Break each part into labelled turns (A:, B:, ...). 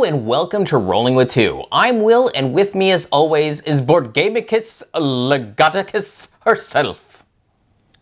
A: Hello and welcome to Rolling with Two. I'm Will, and with me as always is Boardgamicus Legaticus herself.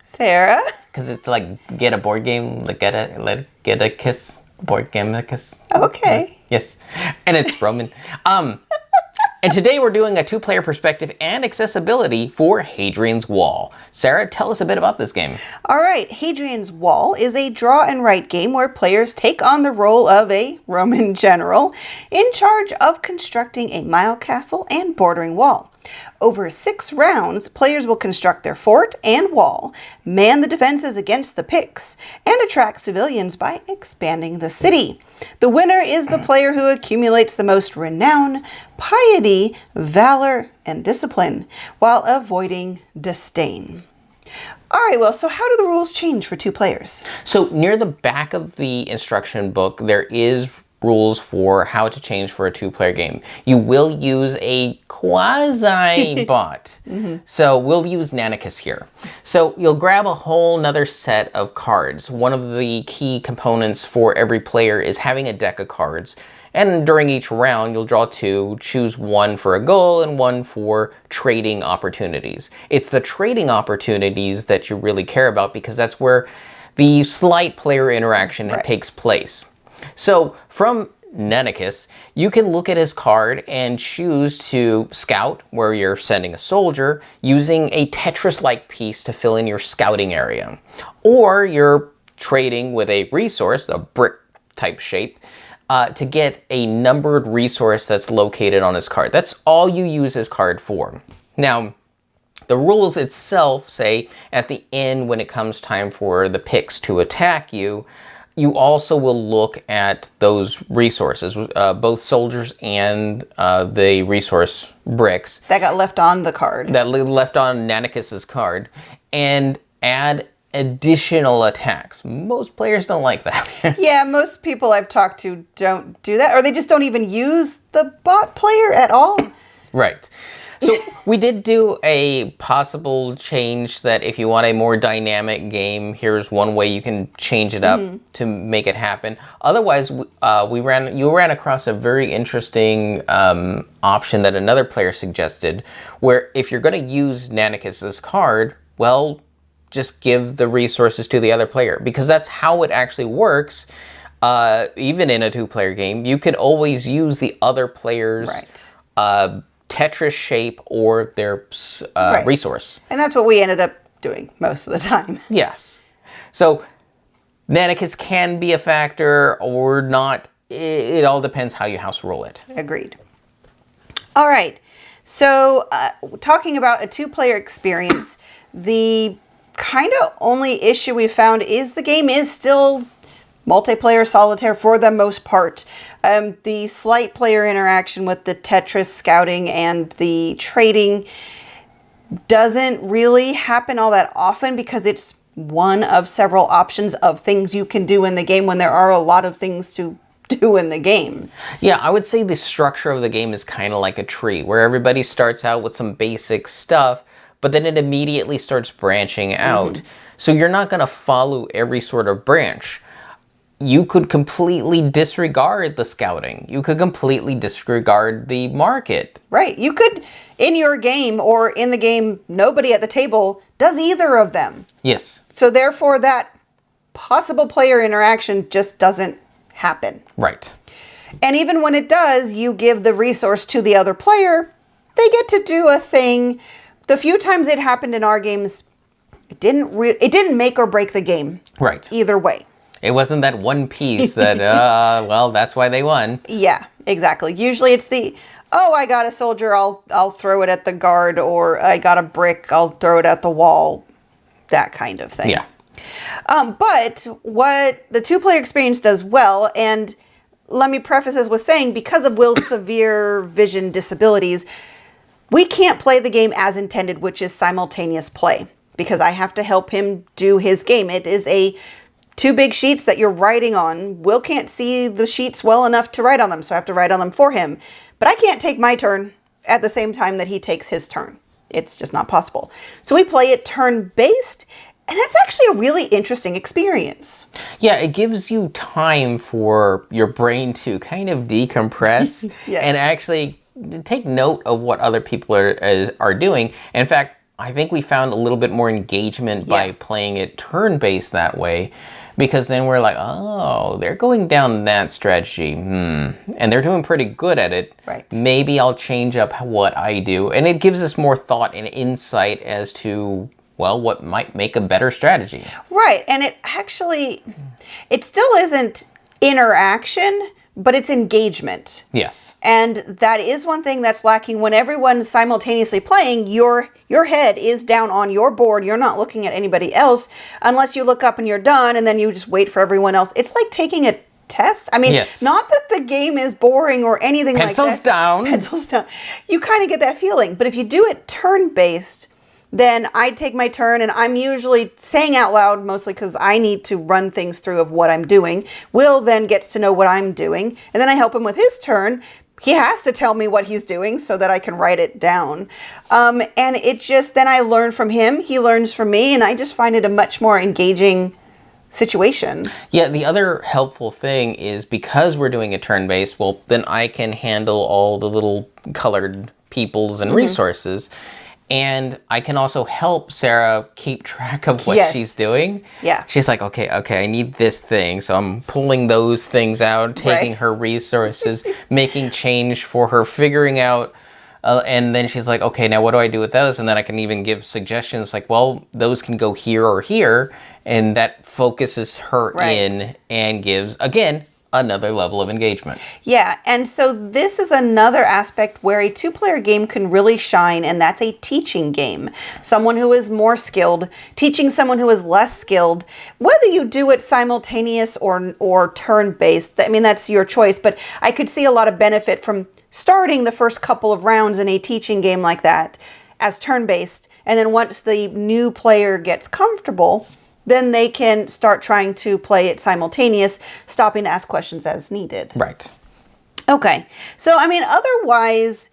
B: Sarah?
A: Because it's like, get a board game, get a kiss, Boardgamicus.
B: Okay.
A: Yes, and it's Roman. And today we're doing a two-player perspective and accessibility for Hadrian's Wall. Sarah, tell us a bit about this game.
B: All right, Hadrian's Wall is a draw and write game where players take on the role of a Roman general in charge of constructing a mile castle and bordering wall. Over 6 rounds, players will construct their fort and wall, man the defenses against the Picts, and attract civilians by expanding the city. The winner is the player who accumulates the most renown, piety, valor, and discipline, while avoiding disdain. All right, well, so how do the rules change for 2 players?
A: So near the back of the instruction book, there is rules for how to change for a 2-player game. You will use a quasi-bot. So we'll use Nanicus here. So you'll grab a whole nother set of cards. One of the key components for every player is having a deck of cards. And during each round, you'll draw 2, choose 1 for a goal and 1 for trading opportunities. It's the trading opportunities that you really care about because that's where the slight player interaction takes place. So from Nanicus, you can look at his card and choose to scout, where you're sending a soldier, using a Tetris-like piece to fill in your scouting area. Or you're trading with a resource, a brick-type shape, to get a numbered resource that's located on his card. That's all you use his card for. Now, the rules itself say at the end, when it comes time for the Picts to attack you, you also will look at those resources, both soldiers and the resource bricks.
B: That got left on the card.
A: That left on Nanicus's card, and add additional attacks. Most players don't like that.
B: Yeah, most people I've talked to don't do that, or they just don't even use the bot player at all.
A: Right. So we did do a possible change that if you want a more dynamic game, here's one way you can change it up to make it happen. Otherwise, you ran across a very interesting option that another player suggested, where if you're going to use Nanicus's card, well, just give the resources to the other player, because that's how it actually works. Even in a 2-player game, you could always use the other player's Tetris shape or their resource. And
B: that's what we ended up doing most of the time.
A: Yes. So Nanicus can be a factor or not. It all depends how you house rule it.
B: Agreed. All right. So talking about a 2-player experience, the kind of only issue we found is the game is still multiplayer solitaire for the most part. The slight player interaction with the Tetris scouting and the trading doesn't really happen all that often because it's one of several options of things you can do in the game when there are a lot of things to do in the game.
A: Yeah, I would say the structure of the game is kind of like a tree where everybody starts out with some basic stuff, but then it immediately starts branching out. So you're not going to follow every sort of branch. You could completely disregard the scouting. You could completely disregard the market.
B: Right. You could, in your game or in the game, nobody at the table does either of them.
A: Yes.
B: So therefore, that possible player interaction just doesn't happen.
A: Right.
B: And even when it does, you give the resource to the other player, they get to do a thing. The few times it happened in our games, it didn't make or break the game.
A: Right.
B: Either way.
A: It wasn't that one piece that, well, that's why they won.
B: Yeah, exactly. Usually it's the, oh, I got a soldier, I'll throw it at the guard, or I got a brick, I'll throw it at the wall, that kind of thing.
A: Yeah.
B: But what the 2-player experience does well, and let me preface this with saying, because of Will's severe vision disabilities, we can't play the game as intended, which is simultaneous play, because I have to help him do his game. It is 2 big sheets that you're writing on. Will can't see the sheets well enough to write on them, so I have to write on them for him. But I can't take my turn at the same time that he takes his turn. It's just not possible. So we play it turn-based, And that's actually a really interesting experience.
A: Yeah, it gives you time for your brain to kind of decompress
B: Yes.
A: and actually take note of what other people are doing. In fact, I think we found a little bit more engagement by playing it turn-based that way, because then we're like, oh, they're going down that strategy. And they're doing pretty good at it.
B: Right.
A: Maybe I'll change up what I do. And it gives us more thought and insight as to, well, what might make a better strategy.
B: Right. And it still isn't interaction, but it's engagement.
A: Yes.
B: And that is one thing that's lacking when everyone's simultaneously playing. Your head is down on your board. You're not looking at anybody else unless you look up and you're done, and then you just wait for everyone else. It's like taking a test. I mean, not that the game is boring or anything like that.
A: Pencils down.
B: Pencils down. You kind of get that feeling. But if you do it turn-based, then I take my turn, and I'm usually saying out loud, mostly because I need to run things through of what I'm doing. Will then gets to know what I'm doing, and then I help him with his turn. He has to tell me what he's doing so that I can write it down. And it just, then I learn from him, he learns from me, and I just find it a much more engaging situation.
A: Yeah, the other helpful thing is because we're doing a turn-based, well, then I can handle all the little colored peoples and resources. And I can also help Sarah keep track of what she's doing.
B: Yeah.
A: She's like, okay, I need this thing. So I'm pulling those things out, taking her resources, making change for her, figuring out. And then she's like, okay, now what do I do with those? And then I can even give suggestions like, well, those can go here or here. And that focuses her in and gives, again, another level of engagement.
B: Yeah, and so this is another aspect where a two-player game can really shine, and that's a teaching game. Someone who is more skilled, teaching someone who is less skilled. Whether you do it simultaneous or turn-based, I mean, that's your choice, but I could see a lot of benefit from starting the first couple of rounds in a teaching game like that as turn-based, and then once the new player gets comfortable, then they can start trying to play it simultaneous, stopping to ask questions as needed.
A: Right.
B: Okay. So, I mean, otherwise,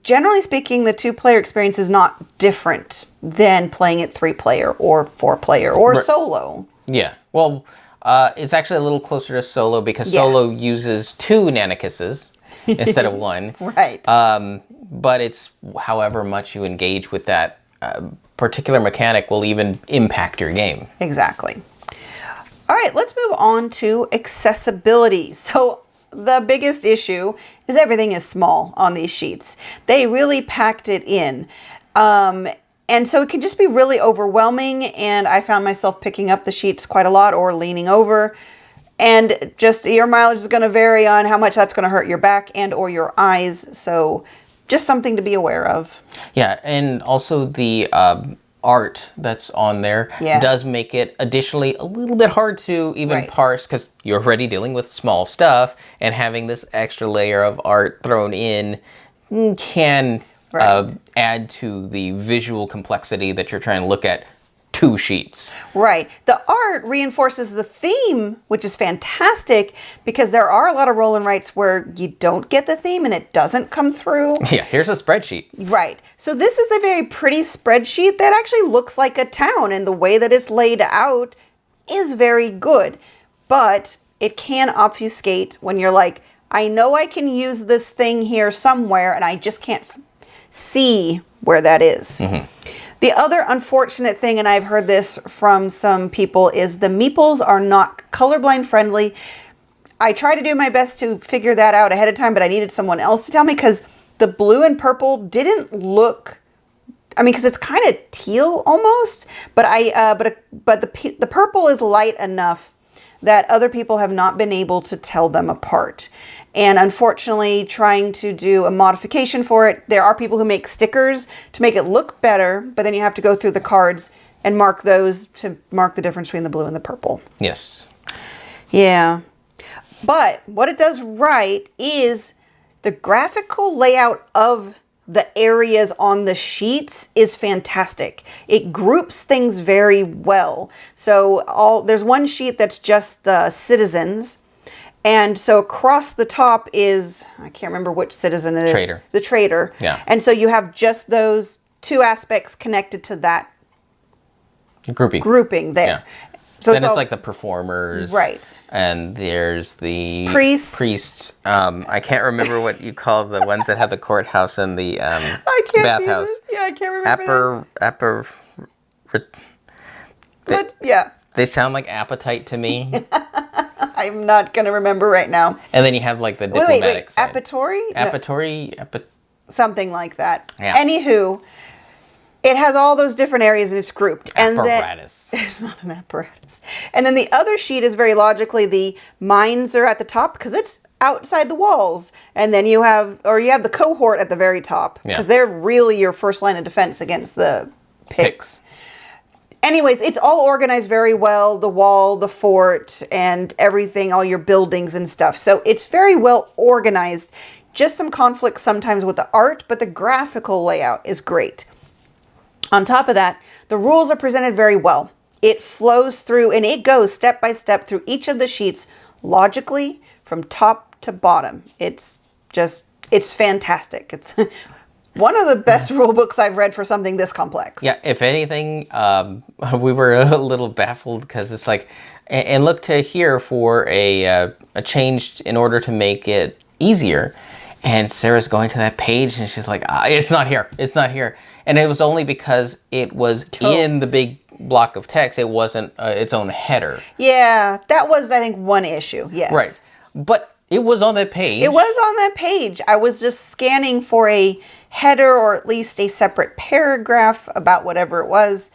B: generally speaking, the two-player experience is not different than playing it three-player or four-player or solo.
A: Yeah. Well, it's actually a little closer to solo because solo uses 2 Nanicuses instead of 1.
B: Right.
A: But it's however much you engage with that particular mechanic will even impact your game.
B: Exactly. All right, let's move on to accessibility. So the biggest issue is everything is small on these sheets. They really packed it in. And so it can just be really overwhelming, and I found myself picking up the sheets quite a lot or leaning over. And just your mileage is going to vary on how much that's going to hurt your back and or your eyes. So just something to be aware of.
A: Yeah, and also the art that's on there does make it additionally a little bit hard to even parse because you're already dealing with small stuff, and having this extra layer of art thrown in can add to the visual complexity that you're trying to look at 2 sheets.
B: Right. The art reinforces the theme, which is fantastic because there are a lot of roll and writes where you don't get the theme and it doesn't come through.
A: Yeah, here's a spreadsheet.
B: Right. So this is a very pretty spreadsheet that actually looks like a town, and the way that it's laid out is very good. But it can obfuscate when you're like, I know I can use this thing here somewhere and I just can't see where that is. The other unfortunate thing, and I've heard this from some people, is the meeples are not colorblind friendly. I try to do my best to figure that out ahead of time, but I needed someone else to tell me because the blue and purple didn't look, I mean, because it's kind of teal almost, but the purple is light enough that other people have not been able to tell them apart. And unfortunately, trying to do a modification for it, there are people who make stickers to make it look better, but then you have to go through the cards and mark those to mark the difference between the blue and the purple.
A: Yes.
B: Yeah. But what it does right is the graphical layout of the areas on the sheets is fantastic. It groups things very well. So there's one sheet that's just the citizens. And so across the top is, I can't remember which citizen it is.
A: Trader.
B: The trader.
A: Yeah.
B: And so you have just those 2 aspects connected to that grouping there.
A: Yeah.
B: So
A: Then it's like the performers.
B: Right.
A: And there's the
B: priests.
A: I can't remember what you call the ones that have the courthouse and the
B: I can't
A: bathhouse.
B: Yeah, I can't remember. Yeah.
A: They sound like appetite to me.
B: I'm not going to remember right now.
A: And then you have like the diplomatic side.
B: Apatory?
A: Apatory?
B: Something like that.
A: Yeah.
B: Anywho, it has all those different areas and it's grouped.
A: Apparatus.
B: And then, it's not an apparatus. And then the other sheet is very logically the mines are at the top because it's outside the walls. And then you have the cohort at the very top because they're really your first line of defense against the Picts. Anyways, it's all organized very well. The wall, the fort, and everything, all your buildings and stuff. So it's very well organized. Just some conflicts sometimes with the art, but the graphical layout is great. On top of that, the rules are presented very well. It flows through and it goes step by step through each of the sheets logically from top to bottom. It's fantastic. It's one of the best rule books I've read for something this complex.
A: Yeah, if anything, we were a little baffled because it's like, and look to here for a change in order to make it easier. And Sarah's going to that page and she's like, it's not here. It's not here. And it was only because it was in the big block of text. It wasn't its own header.
B: Yeah, that was, I think, one issue. Yes.
A: Right. But it was on that page.
B: It was on that page. I was just scanning for a header or at least a separate paragraph about whatever it was.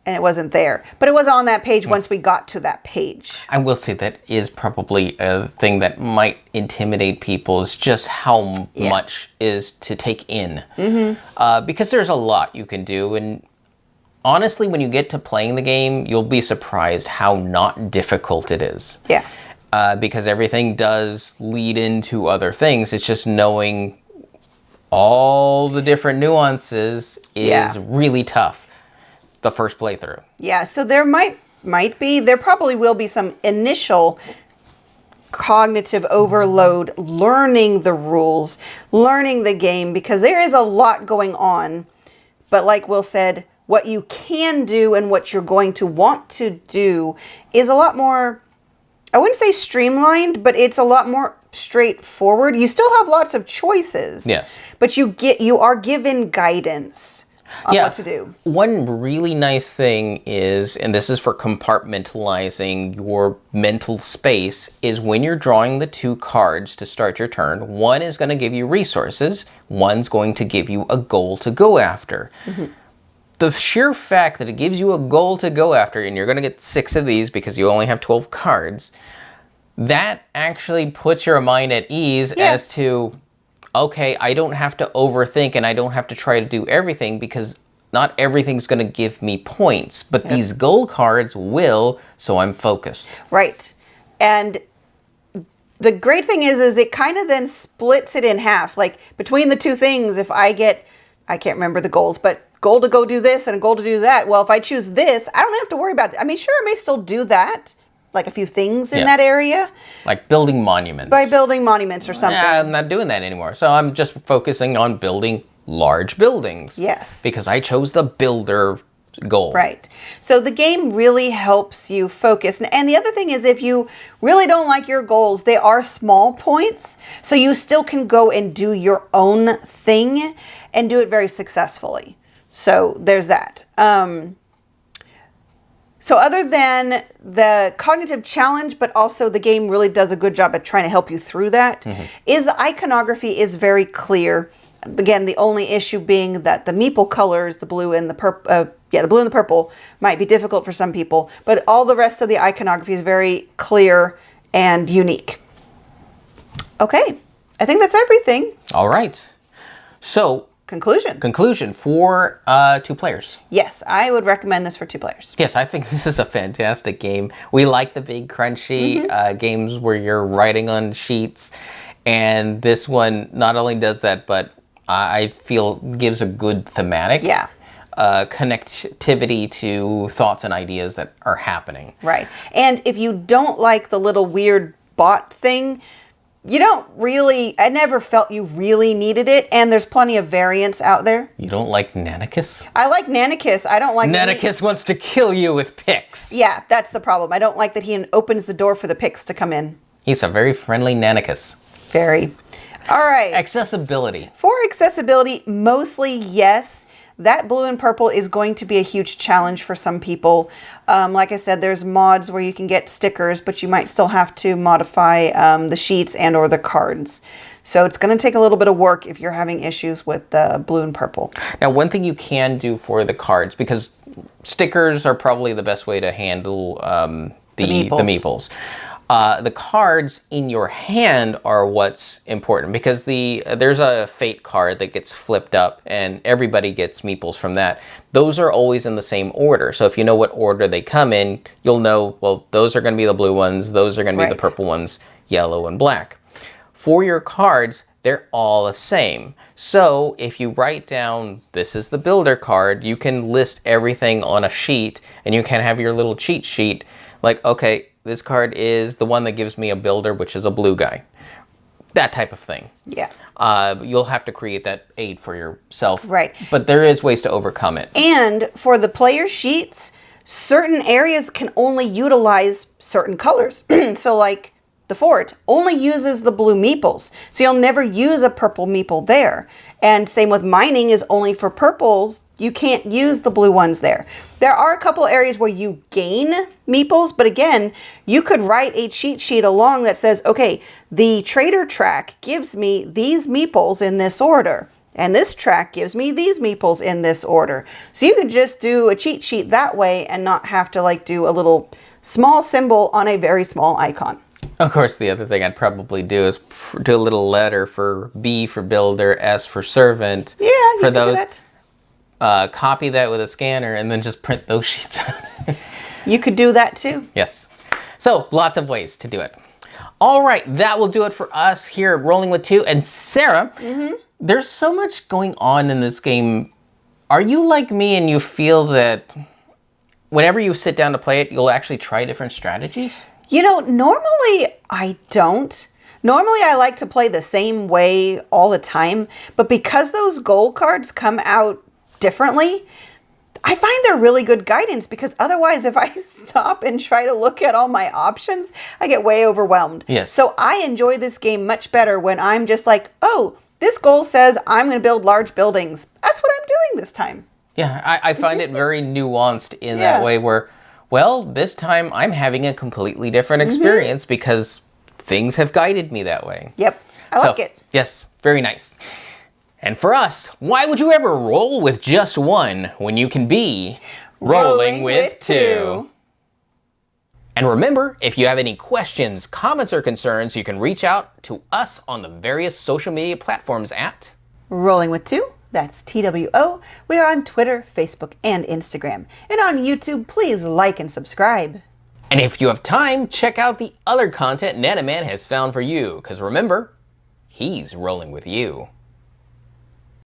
B: And it wasn't there. But it was on that page once we got to that page.
A: I will say that is probably a thing that might intimidate people is just how much is to take in. Because there's a lot you can do. And honestly, when you get to playing the game, you'll be surprised how not difficult it is.
B: Yeah.
A: Because everything does lead into other things. It's just knowing all the different nuances is really tough. The first playthrough. Yeah,
B: so there there probably will be some initial cognitive overload learning the rules, learning the game, because there is a lot going on. But like Will said, what you can do and what you're going to want to do is a lot more, I wouldn't say streamlined, but it's a lot more straightforward. You still have lots of choices.
A: Yes.
B: But you are given guidance on what to do.
A: One really nice thing is, and this is for compartmentalizing your mental space, is when you're drawing the two cards to start your turn, one is going to give you resources, one's going to give you a goal to go after. The sheer fact that it gives you a goal to go after, and you're going to get 6 of these because you only have 12 cards, that actually puts your mind at ease as to, okay, I don't have to overthink and I don't have to try to do everything because not everything's going to give me points, but these goal cards will, so I'm focused.
B: Right. And the great thing is it kind of then splits it in half. Like between the two things, if I can't remember the goals, but goal to go do this and a goal to do that. Well, if I choose this, I don't have to worry about it. I mean, sure, I may still do that. Like a few things in that area.
A: Like building monuments.
B: By building monuments or something.
A: Yeah, I'm not doing that anymore. So I'm just focusing on building large buildings.
B: Yes.
A: Because I chose the builder goal.
B: Right. So the game really helps you focus. And the other thing is if you really don't like your goals, they are small points. So you still can go and do your own thing and do it very successfully. So there's that. So other than the cognitive challenge, but also the game really does a good job at trying to help you through that, is the iconography is very clear. Again, the only issue being that the meeple colors, the blue and the purple, the blue and the purple might be difficult for some people, but all the rest of the iconography is very clear and unique. Okay, I think that's everything.
A: All right. So Conclusion for 2 players.
B: Yes, I would recommend this for 2 players.
A: Yes, I think this is a fantastic game. We like the big crunchy games where you're writing on sheets. And this one not only does that, but I feel gives a good thematic connectivity to thoughts and ideas that are happening.
B: Right. And if you don't like the little weird bot thing, you don't really, I never felt you really needed it, and there's plenty of variants out there.
A: You don't like Nanicus?
B: I like Nanicus. I don't like...
A: Nanicus wants to kill you with picks.
B: Yeah, that's the problem. I don't like that he opens the door for the picks to come in.
A: He's a very friendly Nanicus.
B: Very. All right.
A: Accessibility.
B: For accessibility, mostly yes. That blue and purple is going to be a huge challenge for some people. Like I said, there's mods where you can get stickers, but you might still have to modify the sheets and or the cards. So it's going to take a little bit of work if you're having issues with the blue and purple.
A: Now, one thing you can do for the cards, because stickers are probably the best way to handle the meeples. The cards in your hand are what's important, because there's a fate card that gets flipped up and everybody gets meeples from that. Those are always in the same order. So if you know what order they come in, you'll know, well, those are going to be the blue ones, those are going to be the purple ones, yellow and black. For your cards, they're all the same. So if you write down, this is the builder card, you can list everything on a sheet and you can have your little cheat sheet. Like, okay, this card is the one that gives me a builder, which is a blue guy. That type of thing.
B: Yeah.
A: You'll have to create that aid for yourself.
B: Right.
A: But there is ways to overcome it.
B: And for the player sheets, certain areas can only utilize certain colors. So like the fort only uses the blue meeples. So you'll never use a purple meeple there. And same with mining is only for purples. You can't use the blue ones there. There are a couple areas where you gain meeples, but again, you could write a cheat sheet along that says, okay, the trader track gives me these meeples in this order, and this track gives me these meeples in this order. So you could just do a cheat sheet that way and not have to like do a little small symbol on a very small icon.
A: Of course, the other thing I'd probably do is do a little letter for B for builder, S for servant.
B: Yeah, you
A: for
B: could
A: those.
B: do that.
A: Copy that with a scanner and then just print those sheets out.
B: You could do that too.
A: Yes. So lots of ways to do it. All right, that will do it for us here at Rolling with Two. And Sarah, there's so much going on in this game. Are you like me and you feel that whenever you sit down to play it, you'll actually try different strategies?
B: You know, normally I don't. Normally I like to play the same way all the time, but because those goal cards come out differently, I find they're really good guidance, because otherwise if I stop and try to look at all my options, I get way overwhelmed.
A: Yes.
B: So I enjoy this game much better when I'm just like, oh, this goal says I'm going to build large buildings. That's what I'm doing this time.
A: Yeah, I find it very nuanced in that way where, well, this time I'm having a completely different experience because things have guided me that way.
B: Yep, I like it.
A: Yes, very nice. And for us, why would you ever roll with just one when you can be rolling with two? And remember, if you have any questions, comments, or concerns, you can reach out to us on the various social media platforms at
B: Rolling with Two. That's TWO. We are on Twitter, Facebook, and Instagram. And on YouTube, please like and subscribe.
A: And if you have time, check out the other content Nanaman has found for you, because remember, he's rolling with you.